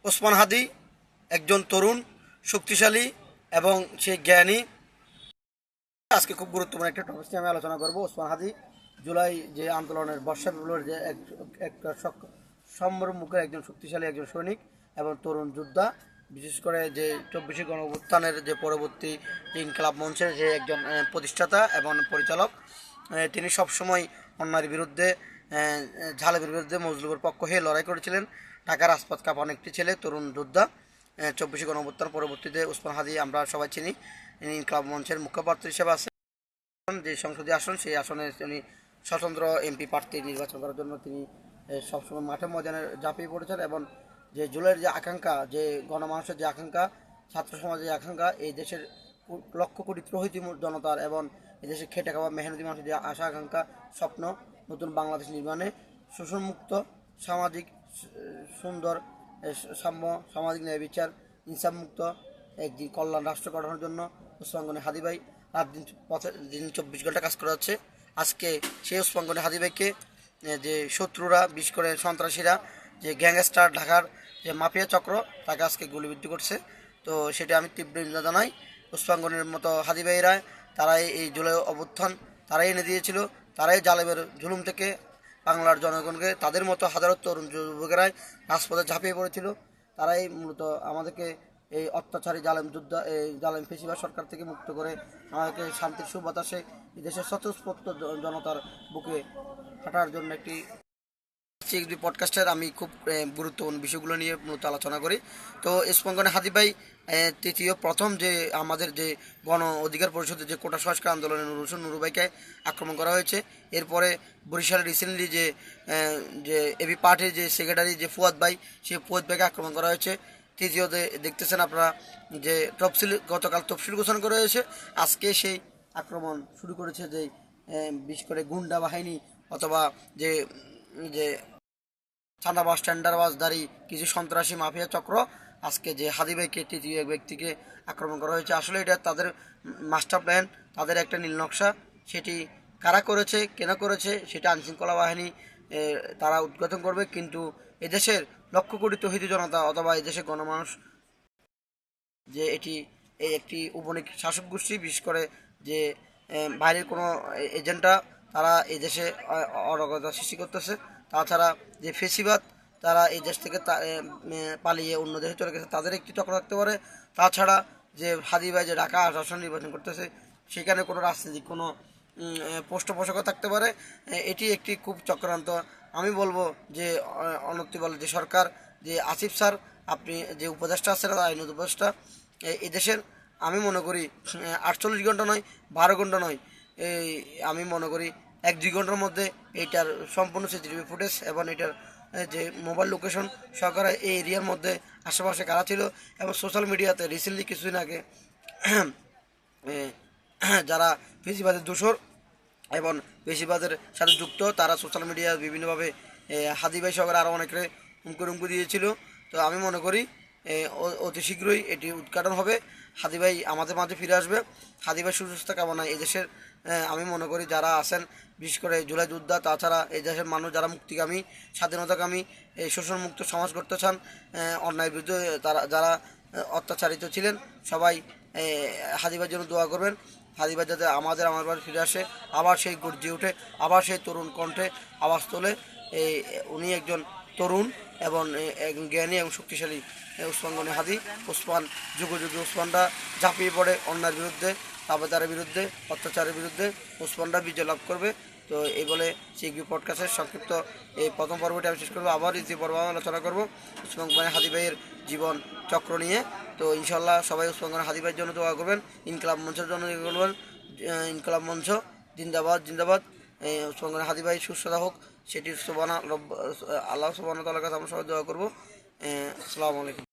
ওসমান হাদি একজন তরুণ, শক্তিশালী এবং সে জ্ঞানী। আজকে খুব গুরুত্বপূর্ণ একটা টপিক নিয়ে আমি আলোচনা করব। ওসমান হাদি জুলাই যে আন্দোলনের বর্ষা বিপ্লবের যে একটা সম্মুখের একজন শক্তিশালী একজন সৈনিক এবং তরুণ যোদ্ধা। বিশেষ করে যে 24শে গণ অভ্যুত্থানের যে পরবর্তী যে ইনকলাব মঞ্চের যে একজন প্রতিষ্ঠাতা এবং পরিচালক। তিনি সবসময় অন্যায়ের বিরুদ্ধে, ঝালের বিরুদ্ধে মজলুমের পক্ষ হয়ে লড়াই করেছিলেন। ঢাকার রাজপথ কাঁপানো একটি ছেলে, তরুণ যোদ্ধা। 24শে গণ অভ্যুত্থান পরবর্তীতে ওসমান হাদি আমরা সবাই চিনি, ইনকলাব মঞ্চের মুখপাত্র হিসেবে আছেন। যে সংসদীয় আসন, সেই আসনে তিনি স্বতন্ত্র এমপি প্রার্থী নির্বাচন করার জন্য তিনি সবসময় মাঠে ময়দানে ঝাঁপিয়ে পড়েছেন। এবং যে জুলাইয়ের যে আকাঙ্ক্ষা, যে গণমানুষের যে আকাঙ্ক্ষা, ছাত্র সমাজের যে আকাঙ্ক্ষা, এই দেশের লক্ষ কোটি প্রহিত জনতার এবং এই দেশের খেটে খাওয়া মেহনতি মানুষের যে আশা আকাঙ্ক্ষা, স্বপ্ন, নতুন বাংলাদেশ নির্মাণে শোষণমুক্ত, সামাজিক সুন্দর, সাম্য, সামাজিক ন্যায় বিচার, ইনসাফমুক্ত একটি কল্যাণ রাষ্ট্র গঠনের জন্য ওসমান গনি হাদি ভাই রাত দিন 24 ঘন্টা কাজ করে যাচ্ছে। আজকে সেই ওসমান গনি হাদি ভাইকে যে শত্রুরা, বিশেষ করে সন্ত্রাসীরা, যে গ্যাংস্টার, ঢাকার যে মাফিয়া চক্র, তাকে আজকে গুলিবিদ্ধ করছে। তো সেটা আমি তীব্র নিন্দা জানাই। ওসমান গনির মতো হাদি ভাইরা, তারাই এই জুলাই অভ্যুত্থান তারাই এনে দিয়েছিল। তারাই জালেমের জুলুম থেকে বাংলার জনগণকে, তাদের মতো হাজারো তরুণ যুবকেরাই রাজপথে ঝাঁপিয়ে পড়েছিল। তারাই মূলত আমাদেরকে এই অত্যাচারী জালেম যুদ্ধ, এই জালেম ফেসিবাদ সরকার থেকে মুক্ত করে আমাদেরকে শান্তির সুবাতাসে এই দেশের স্বতঃস্ফূর্ত জনতার বুকে হাঁটার জন্য একটি পডকাস্টের আমি খুব গুরুত্বপূর্ণ বিষয়গুলো নিয়ে মূলত আলোচনা করি। তো ওসমান গনি হাদি ভাই তৃতীয় প্রথম যে আমাদের যে গণ অধিকার পরিষদের যে কোটা সংস্কার আন্দোলনের নুরু ভাইকে আক্রমণ করা হয়েছে। এরপরে বরিশালে রিসেন্টলি যে যে এবি পার্টির যে সেক্রেটারি যে ফুয়াদ ভাই, সেই ফুয়াদ ভাইকে আক্রমণ করা হয়েছে। তৃতীয়তে দেখতেছেন আপনারা যে গতকাল তফসিল ঘোষণা করা হয়েছে। আজকে সেই আক্রমণ শুরু করেছে যে বিশেষ করে গুন্ডা বাহিনী অথবা যে যে চাঁদাবাজ, টেন্ডারবাজধারী কিছু সন্ত্রাসী মাফিয়া চক্র আজকে যে হাদি ভাইকে, তৃতীয় এক ব্যক্তিকে আক্রমণ করা হয়েছে। আসলে এটা তাদের মাস্টার প্ল্যান, তাদের একটা নীল নকশা। সেটি কারা করেছে, কেন করেছে, সেটা আইনশৃঙ্খলা বাহিনী তারা উদ্ঘাটন করবে। কিন্তু এদেশের লক্ষ কোটি তৌহিদি জনতা অথবা এদেশের গণমানুষ, যে এটি একটি উপনিক শাসক গোষ্ঠী, বিশেষ করে যে বাইরের কোনো এজেন্টরা, তারা এই দেশে অরাজকতা সৃষ্টি করতেছে। তাছাড়া যে ফেসিবাদ, তারা এই দেশ থেকে পালিয়ে অন্য দেশে চলে গেছে, তাদের একটি চক্র থাকতে পারে। তাছাড়া যে হাদি ভাই যে ঢাকা আসন নির্বাচন করতেছে, সেখানে কোনো রাজনৈতিক কোনো পৃষ্ঠপোষকতা থাকতে পারে। এটি একটি খুব চক্রান্ত। আমি বলবো যে অনতিবল যে সরকার, যে আসিফ স্যার, আপনি যে উপদেষ্টা আছেন, আইন উপদেষ্টা, এদেশের আমি মনে করি 48 ঘন্টা নয়, 12 ঘন্টা নয়, এই আমি মনে করি 1-2 ঘন্টার মধ্যে এইটার সম্পূর্ণ সিসিটিভি ফুটেজ এবং এটার যে মোবাইল লোকেশন সহকারে এই এরিয়ার মধ্যে আশেপাশে কারা ছিল। এবং সোশ্যাল মিডিয়াতে রিসেন্টলি কিছুদিন আগে যারা ফেসিবাদের দোষর এবং ফেসিবাদের সাথে যুক্ত, তারা সোশ্যাল মিডিয়ায় বিভিন্নভাবে হাদি ভাই সহকারে আরও অনেকে হুমকি দিয়েছিল। তো আমি মনে করি অতি শীঘ্রই এটি উদ্ঘাটন হবে। হাদি ভাই আমাদের মাঝে ফিরে আসবে। হাদি ভাই সুস্বাস্থ্য কামনায় এই দেশের আমি মনে করি যারা আছেন, বিশেষ করে জুলাই যোদ্ধা, তাছাড়া এই দেশের মানুষ যারা মুক্তিকামী, স্বাধীনতাকামী, এই শোষণমুক্ত সমাজ করতে চান, অন্যায়ের বিরুদ্ধে তারা যারা অত্যাচারিত ছিলেন, সবাই হাদি ভাইয়ের জন্য দোয়া করবেন। হাদি ভাই যাতে আমার বাড়ি ফিরে আসে, আবার সেই গর্জে ওঠে, আবার সেই তরুণ কণ্ঠে আওয়াজ তোলে। উনি একজন তরুণ এবং একজন জ্ঞানী এবং শক্তিশালী ওসমান গনি হাদি। ওসমান যুগে যুগে ওসমানরা ঝাঁপিয়ে পড়ে অন্যায়ের বিরুদ্ধে, তাবেদারের বিরুদ্ধে, অত্যাচারের বিরুদ্ধে। ওসমানরা বিজয় লাভ করবে। তো এই বলে সিগবি পডকাস্টের সংক্ষিপ্ত এই প্রথম পর্বটি আমি শেষ করবো। আবার দ্বিতীয় পর্ব আলোচনা করবো ওসমান গনি হাদি ভাইয়ের জীবন চক্র নিয়ে। তো ইনশাল্লাহ সবাই ওসমান গনি হাদি ভাইয়ের জন্য দোয়া করবেন, ইনকলাব মঞ্চের জন্য করবেন। ইনকলাব মঞ্চ জিন্দাবাদ, জিন্দাবাদ। ওসমান গনি হাদি ভাই সুস্থতা হোক, সেটির আল্লাহ সুবহানাহু ওয়া তাআলার কাছে আমরা সবাই দোয়া করবো। আসসালামু আলাইকুম।